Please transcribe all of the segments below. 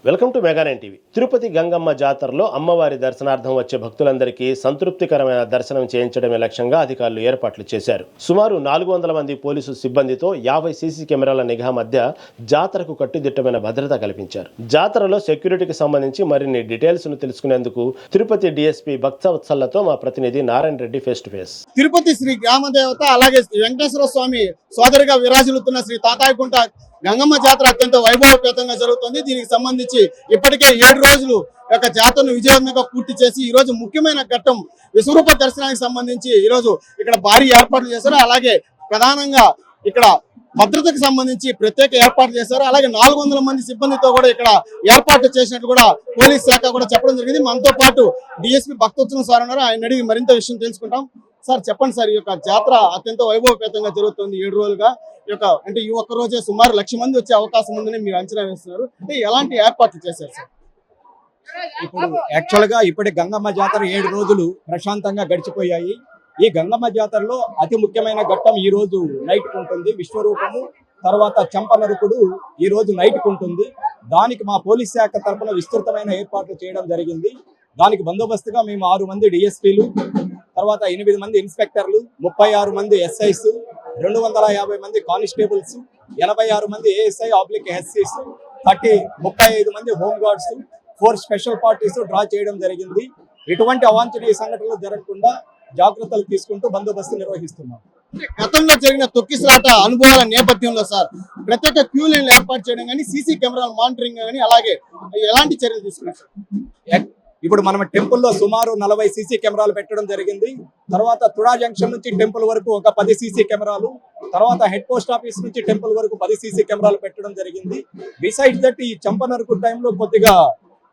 Welcome to Mega9 TV. Tirupati Gangamma జాతరలో అమ్మవారి దర్శనార్థం వచ్చే భక్తులందరికీ సంతృప్తికరమైన దర్శనం చేయించడమే లక్ష్యంగా అధికారులు ఏర్పాట్లు చేశారు. సుమారు 400 మంది పోలీసు సిబ్బందితో 50 సీసీ కెమెరాల నిఘా మధ్య జాతరకు కట్టుదిట్టమైన భద్రత కల్పించారు. జాతరలో సెక్యూరిటీకి సంబంధించి మరిన్ని డీటెయిల్స్ ను తెలుసుకునేందుకు తిరుపతి డీఎస్పీ భక్తవత్సలతో మా ప్రతినిధి Narayana Reddy face to face. Tirupati Sri గ్రామదేవత అలాగే వెంకటేశ్వర స్వామి సోదరిగా విరాజిల్లుతున్న శ్రీ తాతాయకుంట గంగమ్మ జాతర అత్యంత వైభవపేతంగా జరుగుతుంది. దీనికి సంబంధించి ఇప్పటికే 7 రోజులు యొక్క జాతరను విజయవంతంగా పూర్తి చేసి ఈ రోజు ముఖ్యమైన ఘట్టం విశ్వరూప దర్శనానికి సంబంధించి ఈ రోజు ఇక్కడ భారీ ఏర్పాట్లు చేశారు. అలాగే ప్రధానంగా ఇక్కడ భద్రతకు సంబంధించి ప్రత్యేక ఏర్పాట్లు చేశారు. అలాగే 400 మంది సిబ్బందితో కూడా ఇక్కడ ఏర్పాట్లు చేసినట్టు కూడా పోలీస్ శాఖ కూడా చెప్పడం జరిగింది. మనతో పాటు డిఎస్పీ భక్తోత్సవం సార్ ఉన్నారు. ఆయన అడిగి మరింత విషయం తెలుసుకుంటాం. సార్ చెప్పండి సార్, ఈ యొక్క జాతర అత్యంత వైభవపేతంగా జరుగుతుంది 7 రోజులుగా. అంటే ఈ ఒక్క రోజే సుమారు 1,00,000 మంది వచ్చే అవకాశం ఉందని మీరు అంచనా వేస్తున్నారు. అంటే ఎలాంటి ఏర్పాట్లు చేశారు సార్? ఇప్పుడు యాక్చువల్ గా ఇప్పటి గంగమ్మ జాతర 7 రోజులు ప్రశాంతంగా గడిచిపోయాయి. ఈ గంగమ్మ జాతరలో అతి ముఖ్యమైన ఘట్టం ఈ రోజు నైట్ ఉంటుంది. విశ్వరూపము తర్వాత చంపనరుకుడు ఈ రోజు నైట్ ఉంటుంది. దానికి మా పోలీస్ శాఖ తరఫున విస్తృతమైన ఏర్పాట్లు చేయడం జరిగింది. దానికి బందోబస్తుగా మేము 6 మంది డిఎస్పీలు, తర్వాత 8 మంది ఇన్స్పెక్టర్లు, 36 మంది ఎస్ఐస్, 250 మంది కానిస్టేబుల్స్, 86 మంది ఏఎస్ఐ ఆబ్లిక్ ఎస్సీస్, 35 మంది home guards, 4 special parties draw చేయడం జరిగింది. ఎటువంటి అవాంఛనీయ సంఘటనలు జరగకుండా జాగ్రత్తలు తీసుకుంటూ బందోబస్తు నిర్వహిస్తున్నాం. గతంలో జరిగిన తొక్కిసలాట అనుభవాల నేపథ్యంలో సార్ ప్రత్యేక క్యూ లైన్లు ఏర్పాటు చేయడం కానీ, సీసీ కెమెరాల మానిటరింగ్ కానీ, అలాగే ఎలాంటి చర్యలు తీసుకున్నారు? ఇప్పుడు మనం టెంపుల్లో సుమారు 40 సీసీ కెమెరాలు పెట్టడం జరిగింది. తర్వాత తుడా జంక్షన్ నుంచి టెంపుల్ వరకు ఒక 10 సీసీ కెమెరాలు, తర్వాత హెడ్ పోస్ట్ ఆఫీస్ నుంచి టెంపుల్ వరకు 10 సీసీ కెమెరాలు పెట్టడం జరిగింది. బిసైడ్స్ దట్ ఈ చంపనరుకు టైంలో కొద్దిగా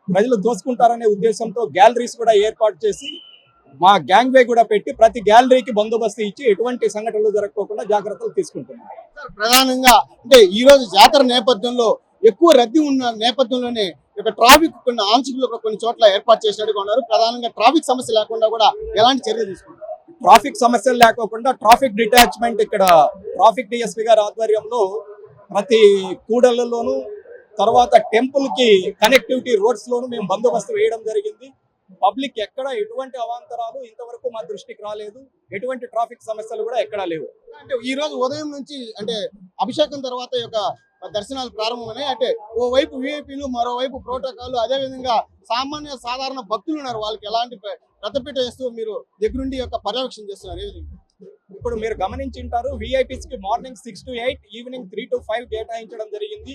ప్రజలు దోసుకుంటారనే ఉద్దేశంతో గ్యాలరీస్ కూడా ఏర్పాటు చేసి మా గ్యాంగ్ వే కూడా పెట్టి ప్రతి గ్యాలరీకి బందోబస్తు ఇచ్చి ఎటువంటి సంఘటనలు జరగకుండా జాగ్రత్తలు తీసుకుంటున్నాం. ప్రధానంగా అంటే ఈ రోజు జాతర నేపథ్యంలో ఎక్కువ రద్దీ ఉన్న నేపథ్యంలోనే ట్రాఫిక్ కొన్ని ఆంక్షలు కొన్ని చోట్ల ఏర్పాటు చేసినట్టుగా ఉన్నారు. ప్రధానంగా ట్రాఫిక్ సమస్య లేకుండా కూడా ఎలాంటి చర్యలు తీసుకుంటారు? ట్రాఫిక్ సమస్యలు లేకోకుండా ట్రాఫిక్ డిటాచ్మెంట్ ఇక్కడ ట్రాఫిక్ డిఎస్పీ గారి ఆధ్వర్యంలో ప్రతి కూడళ్లలోనూ తర్వాత టెంపుల్ కి కనెక్టివిటీ రోడ్స్ లోను మేము బందోబస్తు వేయడం జరిగింది. పబ్లిక్ ఎక్కడ ఎటువంటి అవాంతరాలు ఇంతవరకు మా దృష్టికి రాలేదు. ఎటువంటి ట్రాఫిక్ సమస్యలు కూడా ఎక్కడా లేవు. అంటే ఈ రోజు ఉదయం నుంచి అంటే అభిషేకం తర్వాత యొక్క దర్శనాలు ప్రారంభమైనాయి. అంటే ఓవైపు విఐపీలు, మరోవైపు ప్రోటోకాల్, అదే విధంగా సాధారణ భక్తులు ఉన్నారు. వాళ్ళకి ఎలాంటి పెద్దపీట చేస్తూ మీరు దగ్గరుండి యొక్క పర్యవేక్షణ చేస్తున్నారు? ఇప్పుడు మీరు గమనించింటారు, విఐపీస్ కి మార్నింగ్ 6 to 8, ఈవినింగ్ 3 to 5 కేటాయించడం జరిగింది.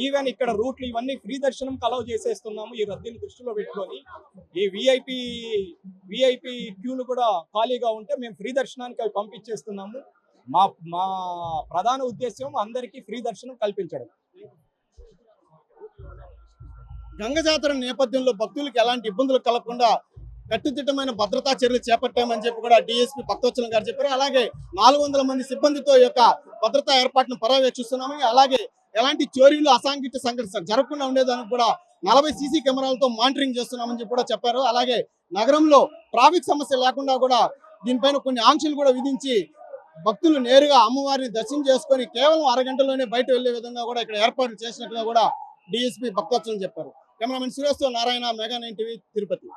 ఈవెన్ ఇక్కడ రూట్లు ఇవన్నీ ఫ్రీ దర్శనం అలౌ చేసేస్తున్నాము. ఈ రద్దీని దృష్టిలో పెట్టుకొని ఈ విఐపి క్యూలు కూడా ఖాళీగా ఉంటే మేము ఫ్రీ దర్శనానికి అవి పంపించేస్తున్నాము. మా ప్రధాన ఉద్దేశం అందరికీ ఫ్రీ దర్శనం కల్పించడం. గంగ జాతర నేపథ్యంలో భక్తులకు ఎలాంటి ఇబ్బందులు కలగకుండా కట్టుదిట్టమైన భద్రతా చర్యలు చేపట్టామని చెప్పి కూడా డిఎస్పీ భక్తోత్సవం గారు చెప్పారు. అలాగే 400 మంది సిబ్బందితో యొక్క భద్రతా ఏర్పాటును పర్యవేక్షిస్తున్నామని, అలాగే ఎలాంటి చోరీలు, అసాంఘిక సంఘటన జరగకుండా ఉండేదానికి కూడా 40 సీసీ కెమెరాలతో మానిటరింగ్ చేస్తున్నామని చెప్పి కూడా చెప్పారు. అలాగే నగరంలో ట్రాఫిక్ సమస్య లేకుండా కూడా దీనిపైన కొన్ని ఆంక్షలు కూడా విధించి భక్తులు నేరుగా అమ్మవారిని దర్శనం చేసుకొని కేవలం అరగంటలోనే బయట వెళ్లే విధంగా కూడా ఇక్కడ ఏర్పాట్లు చేసినట్టుగా కూడా డిఎస్పీ భక్తోత్సవం చెప్పారు. కెమెరామెన్ సురేష్తో నారాయణ, మెగా9 టీవీ, తిరుపతి.